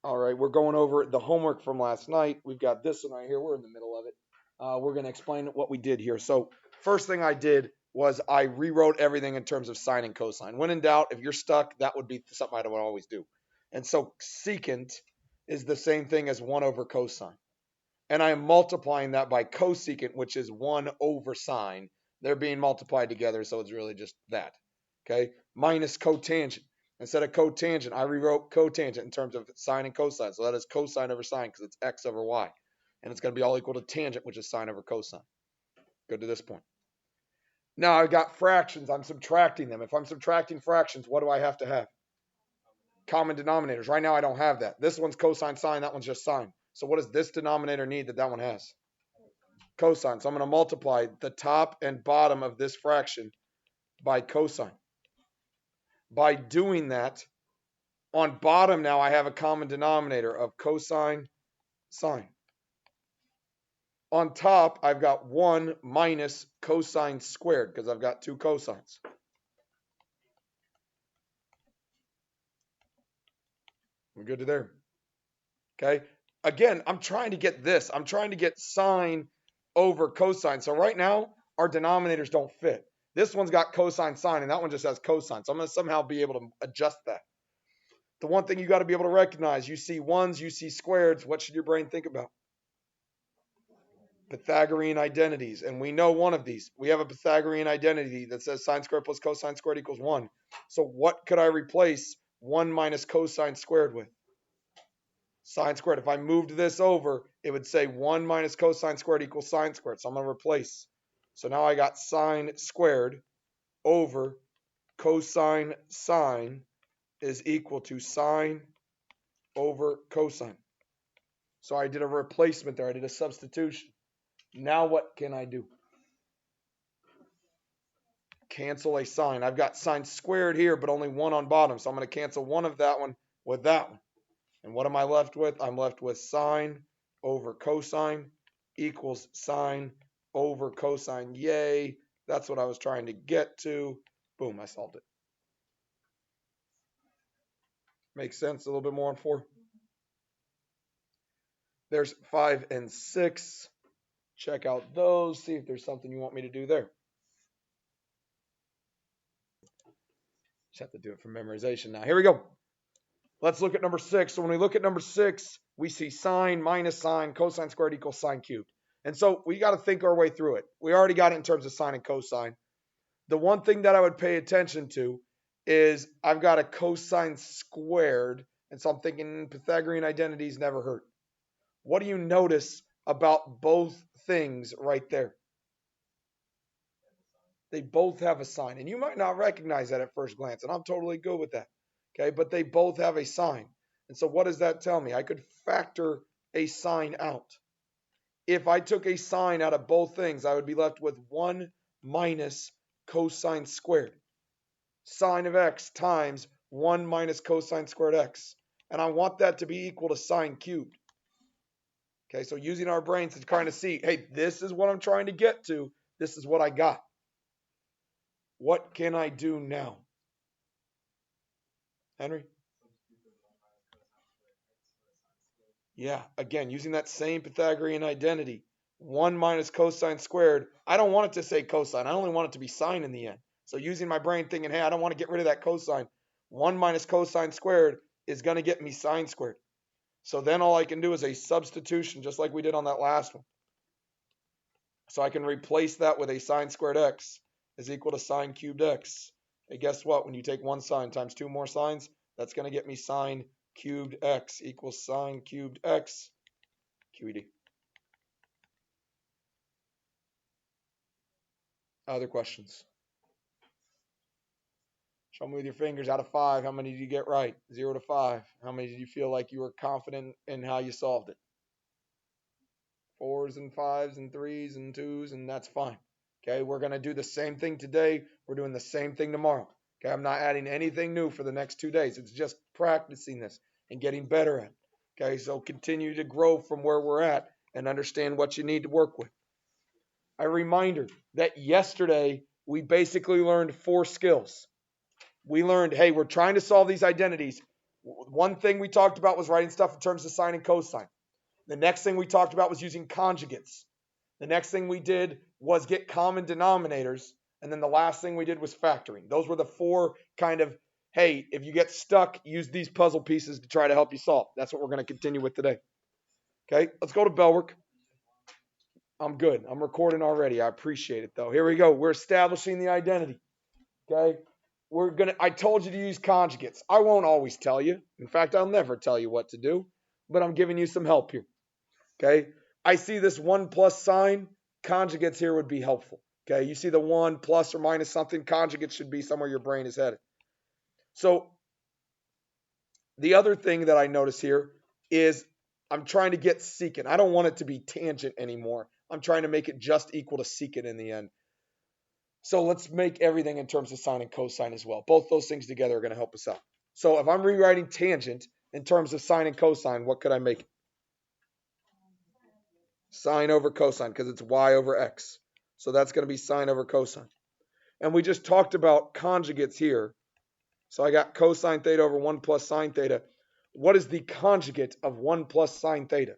All right, we're going over the homework from last night. We've got this one right here. We're in the middle of it. We're going to explain what we did here. So first thing I did was I rewrote everything in terms of sine and cosine. When in doubt, if you're stuck, that would be something I would always do. And so secant is the same thing as 1 over cosine. And I am multiplying that by cosecant, which is 1 over sine. They're being multiplied together, so it's really just that. Okay, minus cotangent. Instead of cotangent, I rewrote cotangent in terms of sine and cosine. So that is cosine over sine because it's x over y. And it's going to be all equal to tangent, which is sine over cosine. Good to this point. Now I've got fractions. I'm subtracting them. If I'm subtracting fractions, what do I have to have? Common denominators. Right now I don't have that. This one's cosine sine. That one's just sine. So what does this denominator need that one has? Cosine. So I'm going to multiply the top and bottom of this fraction by cosine. By doing that, on bottom now I have a common denominator of cosine sine. On top, I've got 1 minus cosine squared because I've got 2 cosines. We're good to there. Okay. Again, I'm trying to get this. I'm trying to get sine over cosine. So right now, our denominators don't fit. This one's got cosine sine, and that one just has cosine. So I'm going to somehow be able to adjust that. The one thing you got to be able to recognize, you see ones, you see squareds. What should your brain think about? Pythagorean identities. And we know one of these. We have a Pythagorean identity that says sine squared plus cosine squared equals 1. So what could I replace 1 minus cosine squared with? Sine squared. If I moved this over, it would say 1 minus cosine squared equals sine squared. So I'm going to replace. So now I got sine squared over cosine sine is equal to sine over cosine. So I did a replacement there. I did a substitution. Now what can I do? Cancel a sign. I've got sine squared here, but only 1 on bottom. So I'm going to cancel one of that one with that one. And what am I left with? I'm left with sine over cosine equals sine over cosine. Yay. That's what I was trying to get to. Boom, I solved it. Makes sense? A little bit more on 4. There's 5 and 6. Check out those. See if there's something you want me to do there. Just have to do it for memorization now. Here we go. Let's look at number 6. So when we look at number 6, we see sine minus sine, cosine squared equals sine cubed. And so we got to think our way through it. We already got it in terms of sine and cosine. The one thing that I would pay attention to is I've got a cosine squared. And so I'm thinking Pythagorean identities never hurt. What do you notice about both things right there? They both have a sign. And you might not recognize that at first glance. And I'm totally good with that. Okay, but they both have a sign. And so what does that tell me? I could factor a sign out. If I took a sign out of both things, I would be left with 1 minus cosine squared. Sine of x times 1 minus cosine squared x. And I want that to be equal to sine cubed. Okay, so using our brains to kind of see, hey, this is what I'm trying to get to. This is what I got. What can I do now? Henry? Yeah, again, using that same Pythagorean identity. 1 minus cosine squared. I don't want it to say cosine. I only want it to be sine in the end. So using my brain thinking, hey, I don't want to get rid of that cosine. 1 minus cosine squared is going to get me sine squared. So then all I can do is a substitution, just like we did on that last one. So I can replace that with a sine squared x is equal to sine cubed x. Hey, guess what? When you take one sine times 2 more sines, that's going to get me sine cubed x equals sine cubed x QED. Other questions? Show me with your fingers out of 5. How many did you get right? 0 to 5. How many did you feel like you were confident in how you solved it? 4s and 5s and 3s and 2s, and that's fine. Okay, we're going to do the same thing today. We're doing the same thing tomorrow. Okay, I'm not adding anything new for the next 2 days. It's just practicing this and getting better at it. Okay, so continue to grow from where we're at and understand what you need to work with. A reminder that yesterday we basically learned 4 skills. We learned, hey, we're trying to solve these identities. One thing we talked about was writing stuff in terms of sine and cosine. The next thing we talked about was using conjugates. The next thing we did was get common denominators. And then the last thing we did was factoring. Those were the four kind of, hey, if you get stuck, use these puzzle pieces to try to help you solve. That's what we're going to continue with today. Okay, let's go to bell work. I'm good. I'm recording already. I appreciate it, though. Here we go. We're establishing the identity. Okay, I told you to use conjugates. I won't always tell you. In fact, I'll never tell you what to do, but I'm giving you some help here. Okay, I see this 1 plus sign. Conjugates here would be helpful. Okay, you see the 1 plus or minus something. Conjugates should be somewhere your brain is headed. So the other thing that I notice here is I'm trying to get secant. I don't want it to be tangent anymore. I'm trying to make it just equal to secant in the end. So let's make everything in terms of sine and cosine as well. Both those things together are going to help us out. So if I'm rewriting tangent in terms of sine and cosine, what could I make it? Sine over cosine, because it's y over x. So that's going to be sine over cosine. And we just talked about conjugates here. So I got cosine theta over 1 plus sine theta. What is the conjugate of 1 plus sine theta?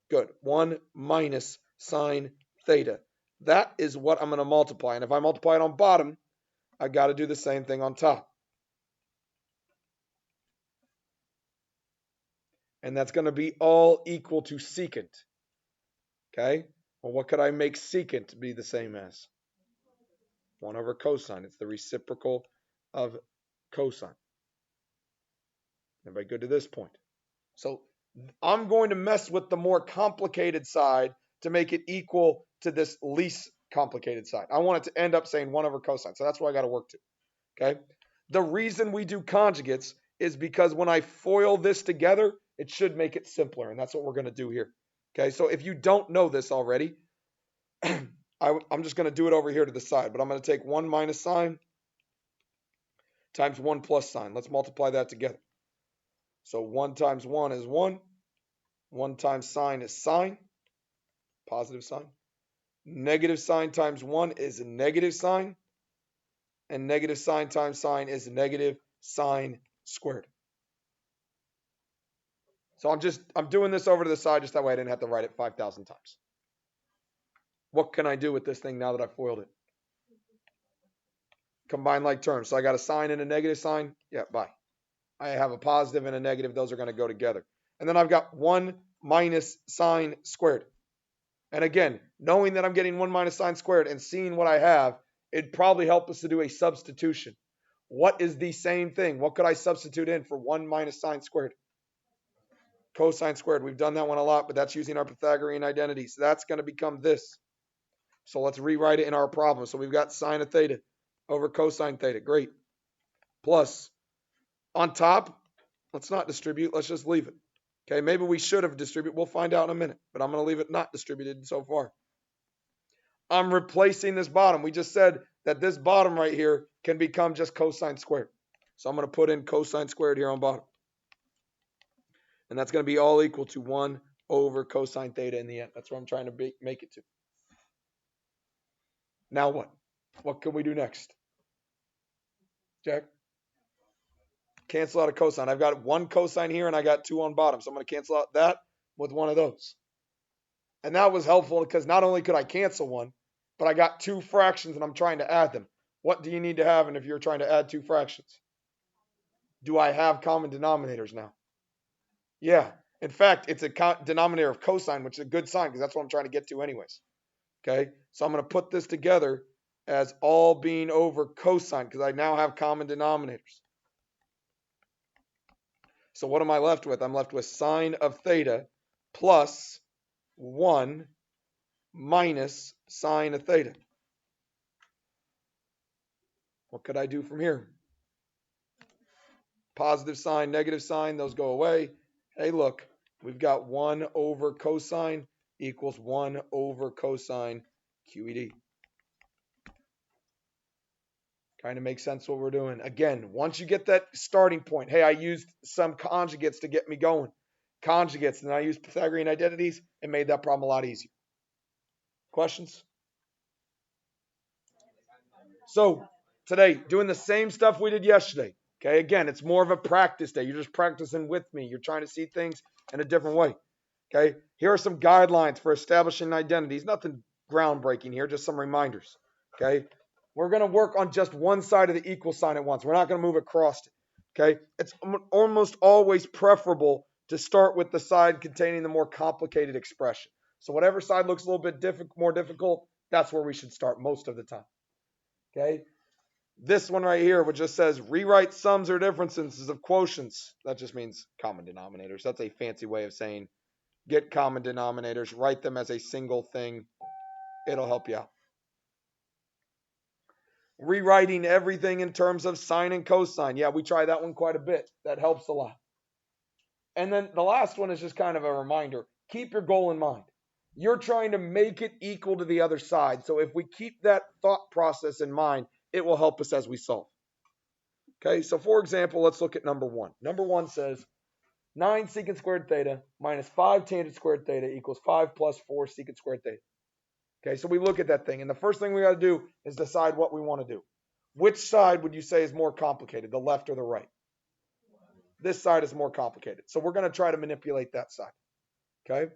Good. 1 minus sine theta. That is what I'm going to multiply. And if I multiply it on bottom, I got to do the same thing on top. And that's going to be all equal to secant. Okay? Well, what could I make secant be the same as? 1 over cosine. It's the reciprocal of cosine. Everybody good to this point? So I'm going to mess with the more complicated side to make it equal to this least complicated side. I want it to end up saying 1 over cosine. So that's what I got to work to. Okay? The reason we do conjugates is because when I FOIL this together, it should make it simpler. And that's what we're going to do here. Okay? So if you don't know this already, I'm just going to do it over here to the side. But I'm going to take 1 minus sine times 1 plus sine. Let's multiply that together. So 1 times 1 is 1. 1 times sine is sine, positive sine. Negative sine times 1 is a negative sine. And negative sine times sine is negative sine squared. So I'm doing this over to the side just that way I didn't have to write it 5,000 times. What can I do with this thing now that I FOILed it? Combine like terms. So I got a sine and a negative sine. Yeah, bye. I have a positive and a negative. Those are going to go together. And then I've got 1 minus sine squared. And again, knowing that I'm getting 1 minus sine squared and seeing what I have, it'd probably help us to do a substitution. What is the same thing? What could I substitute in for 1 minus sine squared? Cosine squared. We've done that one a lot, but that's using our Pythagorean identities. So that's going to become this. So let's rewrite it in our problem. So we've got sine of theta over cosine theta. Great. Plus, on top, let's not distribute. Let's just leave it. Okay, maybe we should have distributed. We'll find out in a minute, but I'm going to leave it not distributed so far. I'm replacing this bottom. We just said that this bottom right here can become just cosine squared. So I'm going to put in cosine squared here on bottom. And that's going to be all equal to 1 over cosine theta in the end. That's what I'm trying to make it to. Now what? What can we do next? Jack? Cancel out a cosine. I've got 1 cosine here and I got 2 on bottom. So I'm going to cancel out that with one of those. And that was helpful because not only could I cancel one, but I got 2 fractions and I'm trying to add them. What do you need to have if you're trying to add 2 fractions? Do I have common denominators now? Yeah. In fact, it's a denominator of cosine, which is a good sign because that's what I'm trying to get to anyways. Okay. So I'm going to put this together as all being over cosine because I now have common denominators. So what am I left with? I'm left with sine of theta plus 1 minus sine of theta. What could I do from here? Positive sign, negative sign, those go away. Hey, look, we've got 1 over cosine equals 1 over cosine QED. Kind of makes sense what we're doing. Again, once you get that starting point, hey, I used some conjugates to get me going. Conjugates, and I used Pythagorean identities, it made that problem a lot easier. Questions? So, today, doing the same stuff we did yesterday. Okay, again, it's more of a practice day. You're just practicing with me. You're trying to see things in a different way. Okay, here are some guidelines for establishing identities. Nothing groundbreaking here, just some reminders. Okay, we're going to work on just one side of the equal sign at once. We're not going to move across it. Okay, it's almost always preferable to start with the side containing the more complicated expression. So whatever side looks a little bit more difficult, that's where we should start most of the time. Okay, this one right here, which just says rewrite sums or differences of quotients. That just means common denominators. That's a fancy way of saying get common denominators, write them as a single thing. It'll help you out. Rewriting everything in terms of sine and cosine. Yeah, we try that one quite a bit. That helps a lot. And then the last one is just kind of a reminder. Keep your goal in mind. You're trying to make it equal to the other side. So if we keep that thought process in mind, it will help us as we solve. Okay, so for example, let's look at number one. Number one says 9 secant squared theta minus 5 tangent squared theta equals 5 plus 4 secant squared theta. Okay, so we look at that thing, and the first thing we got to do is decide what we want to do. Which side would you say is more complicated, the left or the right? This side is more complicated. So we're going to try to manipulate that side. Okay?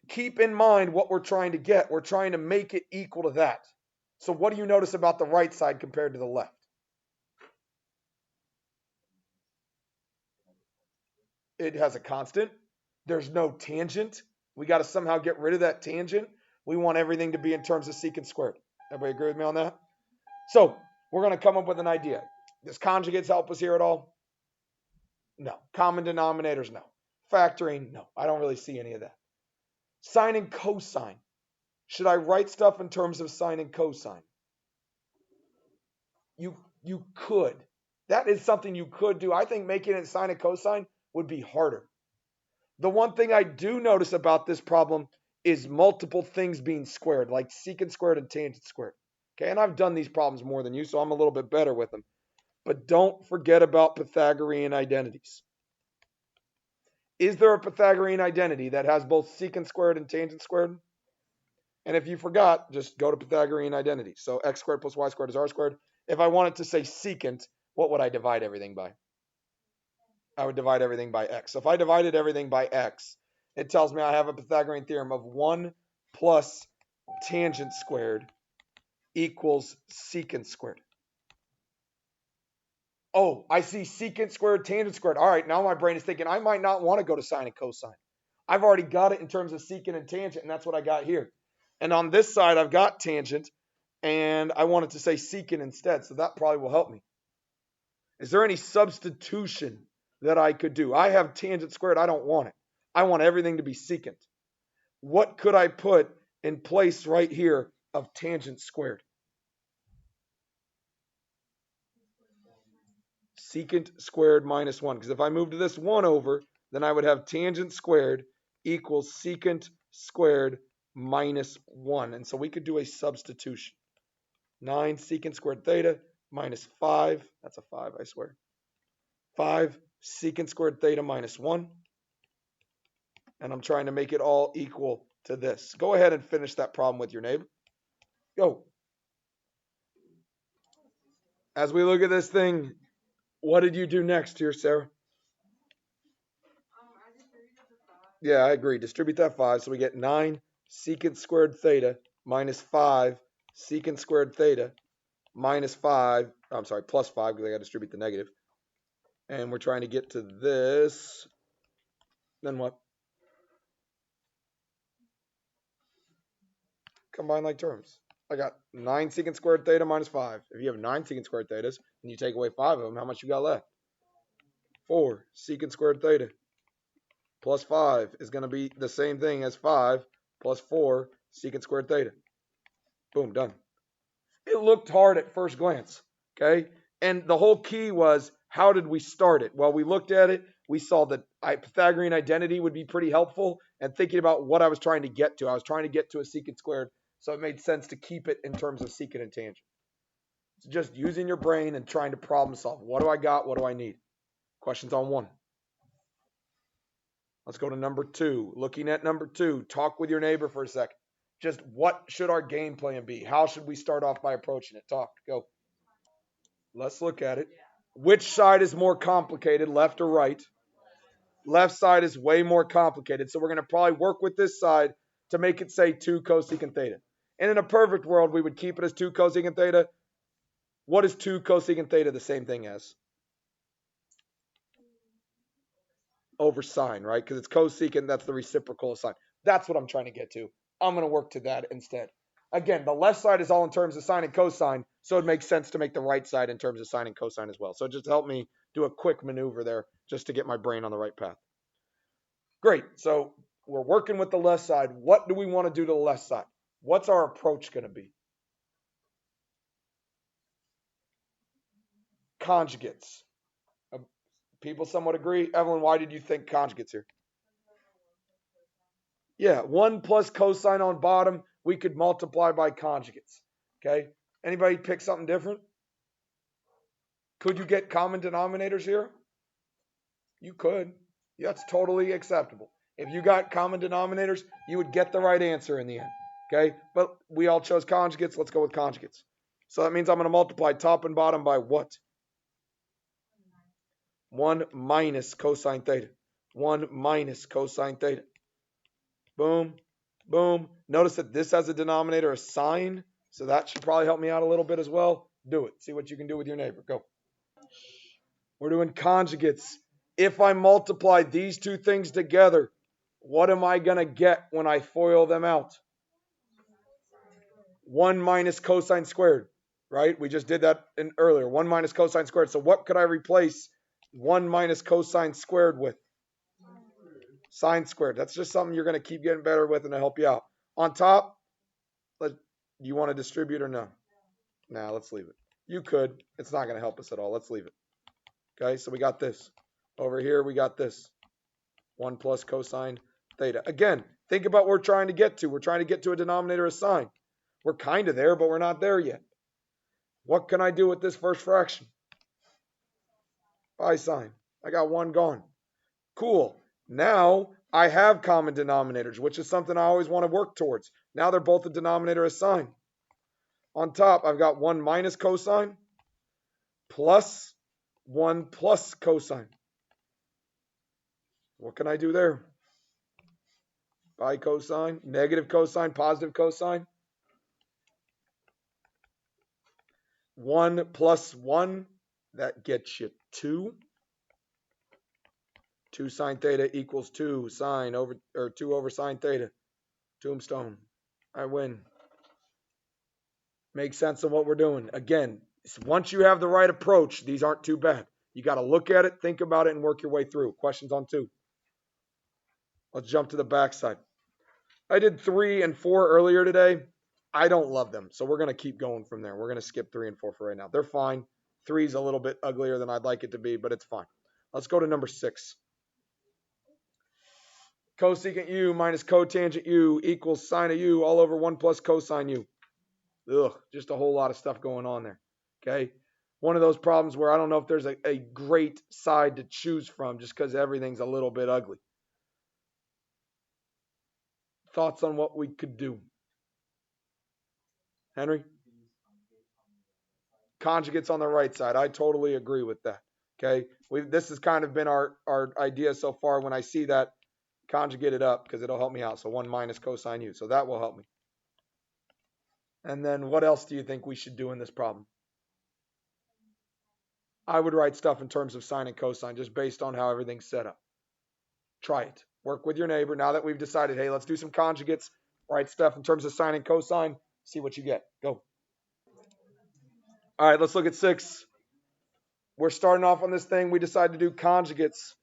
Keep in mind what we're trying to get. We're trying to make it equal to that. So what do you notice about the right side compared to the left? It has a constant. There's no tangent. We got to somehow get rid of that tangent. We want everything to be in terms of secant squared. Everybody agree with me on that? So we're going to come up with an idea. Does conjugates help us here at all? No. Common denominators? No. Factoring? No. I don't really see any of that. Sine and cosine. Should I write stuff in terms of sine and cosine? You could. That is something you could do. I think making it sine and cosine would be harder. The one thing I do notice about this problem is multiple things being squared, like secant squared and tangent squared. Okay, and I've done these problems more than you, so I'm a little bit better with them. But don't forget about Pythagorean identities. Is there a Pythagorean identity that has both secant squared and tangent squared? And if you forgot, just go to Pythagorean identity. So x squared plus y squared is r squared. If I wanted to say secant, what would I divide everything by? I would divide everything by x. So if I divided everything by x, it tells me I have a Pythagorean theorem of 1 plus tangent squared equals secant squared. Oh, I see secant squared, tangent squared. All right, now my brain is thinking I might not want to go to sine and cosine. I've already got it in terms of secant and tangent, and that's what I got here. And on this side, I've got tangent, and I wanted to say secant instead, so that probably will help me. Is there any substitution that I could do? I have tangent squared. I don't want it. I want everything to be secant. What could I put in place right here of tangent squared? Secant squared minus 1. Because if I move to this 1 over, then I would have tangent squared equals secant squared minus 1. And so we could do a substitution. 9 secant squared theta minus 5. That's a 5, I swear. 5 secant squared theta minus 1. And I'm trying to make it all equal to this. Go ahead and finish that problem with your neighbor. Go. As we look at this thing, what did you do next here, Sarah? Yeah, I agree. Distribute that 5. So we get 9 secant squared theta minus 5 secant squared theta minus 5. I'm sorry, plus 5 because I got to distribute the negative. And we're trying to get to this. Then what? Combine like terms. I got 9 secant squared theta minus 5. If you have 9 secant squared thetas and you take away 5 of them, how much you got left? 4 secant squared theta plus 5 is going to be the same thing as 5 plus 4 secant squared theta. Boom, done. It looked hard at first glance, okay? And the whole key was, how did we start it? Well, we looked at it. We saw that Pythagorean identity would be pretty helpful, and thinking about what I was trying to get to. I was trying to get to a secant squared, so it made sense to keep it in terms of secant and tangent. It's just using your brain and trying to problem solve. What do I got? What do I need? Questions on 1. Let's go to number 2. Looking at number 2, talk with your neighbor for a second. Just what should our game plan be? How should we start off by approaching it? Talk. Go. Let's look at it. Which side is more complicated, left or right? Left side is way more complicated. So we're going to probably work with this side to make it say 2 cosecant theta. And in a perfect world, we would keep it as 2 cosecant theta. What is 2 cosecant theta the same thing as? Over sine, right? Because it's cosecant, that's the reciprocal of sine. That's what I'm trying to get to. I'm going to work to that instead. Again, the left side is all in terms of sine and cosine, so it makes sense to make the right side in terms of sine and cosine as well. So just help me do a quick maneuver there just to get my brain on the right path. Great. So we're working with the left side. What do we want to do to the left side? What's our approach going to be? Conjugates. People somewhat agree. Evelyn, why did you think conjugates here? Yeah, 1 plus cosine on bottom, we could multiply by conjugates. Okay? Anybody pick something different? Could you get common denominators here? You could. That's totally acceptable. If you got common denominators, you would get the right answer in the end. Okay? But we all chose conjugates. Let's go with conjugates. So that means I'm going to multiply top and bottom by what? 1 minus cosine theta. 1 minus cosine theta. Boom. Boom. Notice that this has a denominator, a sine. So that should probably help me out a little bit as well. Do it. See what you can do with your neighbor. Go. We're doing conjugates. If I multiply these two things together, what am I going to get when I FOIL them out? 1 minus cosine squared, right? We just did that earlier. 1 minus cosine squared. So what could I replace 1 minus cosine squared with? Sine squared. That's just something you're going to keep getting better with and to help you out. On top, do you want to distribute or no? Nah, let's leave it. You could. It's not going to help us at all. Let's leave it. Okay, so we got this. Over here, we got this. 1 plus cosine theta. Again, think about what we're trying to get to. We're trying to get to a denominator of sine. We're kind of there, but we're not there yet. What can I do with this first fraction? By sine. I got 1 gone. Cool. Now I have common denominators, which is something I always want to work towards. Now they're both a denominator of sine. On top, I've got 1 minus cosine plus 1 plus cosine. What can I do there? By cosine, negative cosine, positive cosine. 1 plus 1, that gets you 2. 2 sine theta equals 2 sine over, or 2 over sine theta. Tombstone. I win. Make sense of what we're doing. Again, once you have the right approach, these aren't too bad. You got to look at it, think about it, and work your way through. Questions on 2. Let's jump to the backside. I did 3 and 4 earlier today. I don't love them, so we're going to keep going from there. We're going to skip 3 and 4 for right now. They're fine. 3 is a little bit uglier than I'd like it to be, but it's fine. Let's go to number 6. Cosecant u minus cotangent u equals sine of u all over 1 plus cosine u. Ugh, just a whole lot of stuff going on there. Okay? One of those problems where I don't know if there's a great side to choose from just because everything's a little bit ugly. Thoughts on what we could do? Henry? Conjugates on the right side. I totally agree with that. Okay? This has kind of been our idea so far. When I see that, conjugate it up because it'll help me out. So 1 minus cosine u. So that will help me. And then what else do you think we should do in this problem? I would write stuff in terms of sine and cosine just based on how everything's set up. Try it. Work with your neighbor. Now that we've decided, hey, let's do some conjugates, write stuff in terms of sine and cosine, see what you get. Go. All right, let's look at 6. We're starting off on this thing. We decided to do conjugates.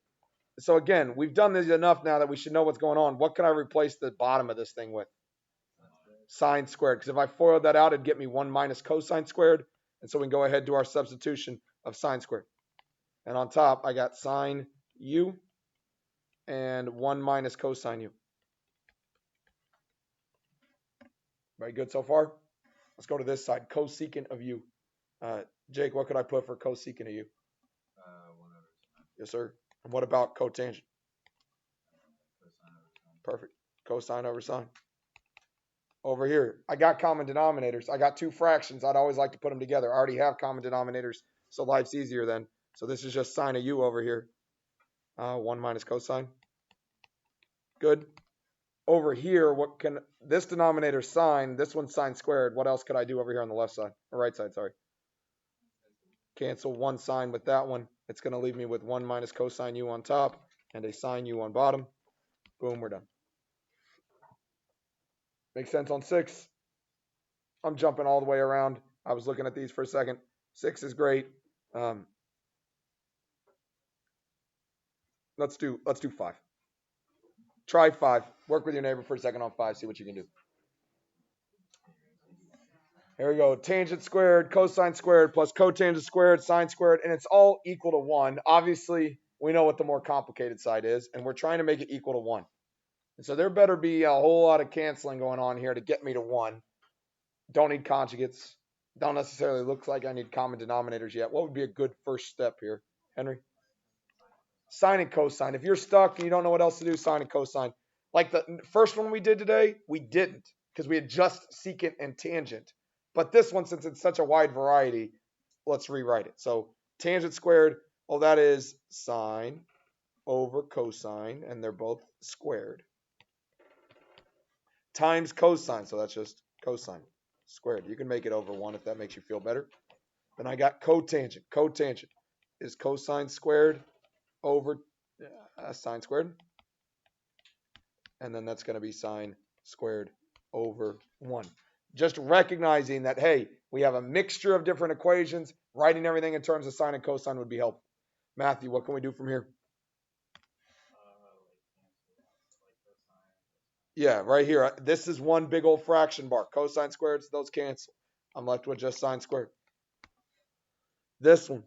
So again, we've done this enough now that we should know what's going on. What can I replace the bottom of this thing with? Sine squared. Because if I FOILed that out, it'd get me 1 minus cosine squared. And so we can go ahead and do our substitution of sine squared. And on top, I got sine u and 1 minus cosine u. Very good so far? Let's go to this side. Cosecant of u. Jake, what could I put for cosecant of u? 1 over sine. Yes, sir. And what about cotangent? Cosine over sine. Perfect. Cosine over sine. Over here, I got common denominators. I got 2 fractions. I'd always like to put them together. I already have common denominators, so life's easier then. So this is just sine of u over here. 1 minus cosine. Good. Over here, what can this denominator sine? This one's sine squared. What else could I do over here on the left side? Or right side, sorry. Cancel one sine with that one. It's going to leave me with 1 minus cosine u on top and a sine u on bottom. Boom, we're done. Makes sense on 6. I'm jumping all the way around. I was looking at these for a second. 6 is great. Let's do 5. Try 5. Work with your neighbor for a second on 5. See what you can do. Here we go. Tangent squared, cosine squared, plus cotangent squared, sine squared, and it's all equal to 1. Obviously, we know what the more complicated side is, and we're trying to make it equal to 1. And so there better be a whole lot of canceling going on here to get me to 1. Don't need conjugates. Don't necessarily look like I need common denominators yet. What would be a good first step here, Henry? Sine and cosine. If you're stuck and you don't know what else to do, sine and cosine. Like the first one we did today, we didn't because we had just secant and tangent. But this one, since it's such a wide variety, let's rewrite it. So tangent squared, well, that is sine over cosine, and they're both squared, times cosine. So that's just cosine squared. You can make it over 1 if that makes you feel better. Then I got cotangent. Cotangent is cosine squared over sine squared. And then that's going to be sine squared over 1. Just recognizing that, hey, we have a mixture of different equations. Writing everything in terms of sine and cosine would be helpful. Matthew, what can we do from here? Yeah, right here. This is one big old fraction bar. Cosine squared, those cancel. I'm left with just sine squared. This one,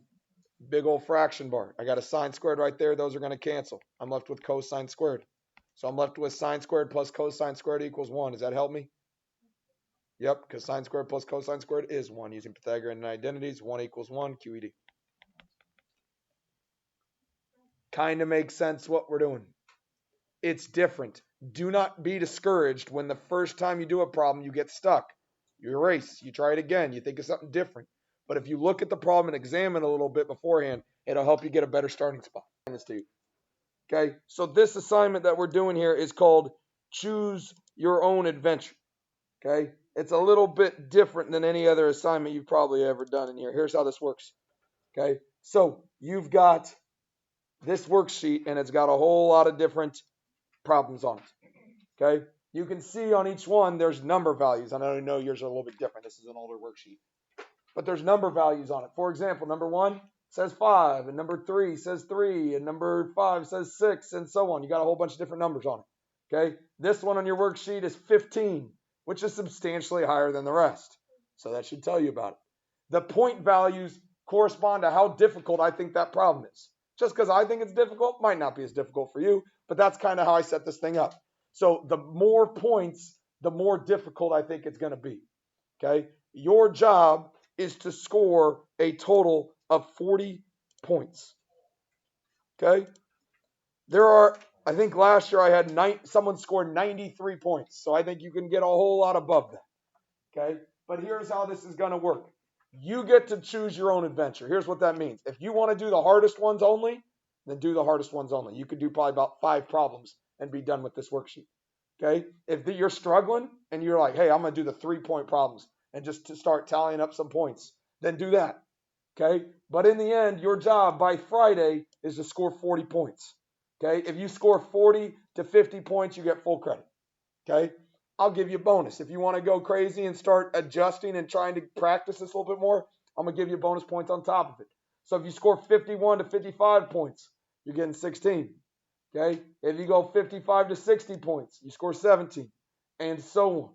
big old fraction bar. I got a sine squared right there. Those are going to cancel. I'm left with cosine squared. So I'm left with sine squared plus cosine squared equals 1. Does that help me? Yep, because sine squared plus cosine squared is 1. Using Pythagorean identities, 1 equals 1, QED. Kind of makes sense what we're doing. It's different. Do not be discouraged when the first time you do a problem, you get stuck. You erase, you try it again, you think of something different. But if you look at the problem and examine a little bit beforehand, it'll help you get a better starting spot. Okay, so this assignment that we're doing here is called Choose Your Own Adventure. Okay, it's a little bit different than any other assignment you've probably ever done in here. Here's how this works. Okay, so you've got this worksheet and it's got a whole lot of different problems on it. Okay, you can see on each one there's number values. I know yours are a little bit different. This is an older worksheet, but there's number values on it. For example, number 1 says 5, and number 3 says 3, and number 5 says 6, and so on. You got a whole bunch of different numbers on it. Okay, this one on your worksheet is 15, which is substantially higher than the rest. So that should tell you about it. The point values correspond to how difficult I think that problem is. Just because I think it's difficult might not be as difficult for you, but that's kind of how I set this thing up. So the more points, the more difficult I think it's going to be. Okay, your job is to score a total of 40 points. Okay, I think last year I had someone scored 93 points, so I think you can get a whole lot above that. Okay, but here's how this is going to work. You get to choose your own adventure. Here's what that means. If you want to do the hardest ones only, then do the hardest ones only. You could do probably about 5 problems and be done with this worksheet. Okay, if you're struggling and you're like, hey, I'm going to do the 3-point problems and just to start tallying up some points, then do that. Okay, but in the end, your job by Friday is to score 40 points. Okay, if you score 40 to 50 points, you get full credit. Okay, I'll give you a bonus. If you want to go crazy and start adjusting and trying to practice this a little bit more, I'm going to give you bonus points on top of it. So if you score 51 to 55 points, you're getting 16. Okay, if you go 55 to 60 points, you score 17, and so on.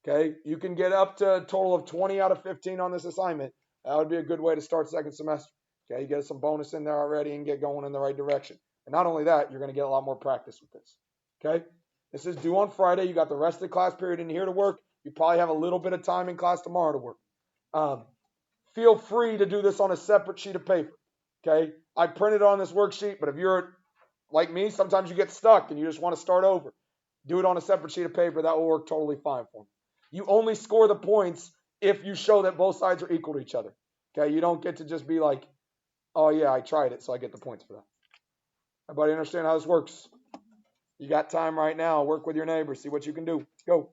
Okay, you can get up to a total of 20 out of 15 on this assignment. That would be a good way to start second semester. Okay, you get some bonus in there already and get going in the right direction. And not only that, you're going to get a lot more practice with this. Okay, this is due on Friday. You got the rest of the class period in here to work. You probably have a little bit of time in class tomorrow to work. Feel free to do this on a separate sheet of paper. Okay, I printed on this worksheet, but if you're like me, sometimes you get stuck and you just want to start over. Do it on a separate sheet of paper. That will work totally fine for you. You only score the points if you show that both sides are equal to each other. Okay, you don't get to just be like, Oh yeah, I tried it, so I get the points for that. Everybody understand how this works? You got time right now. Work with your neighbors. See what you can do. Go.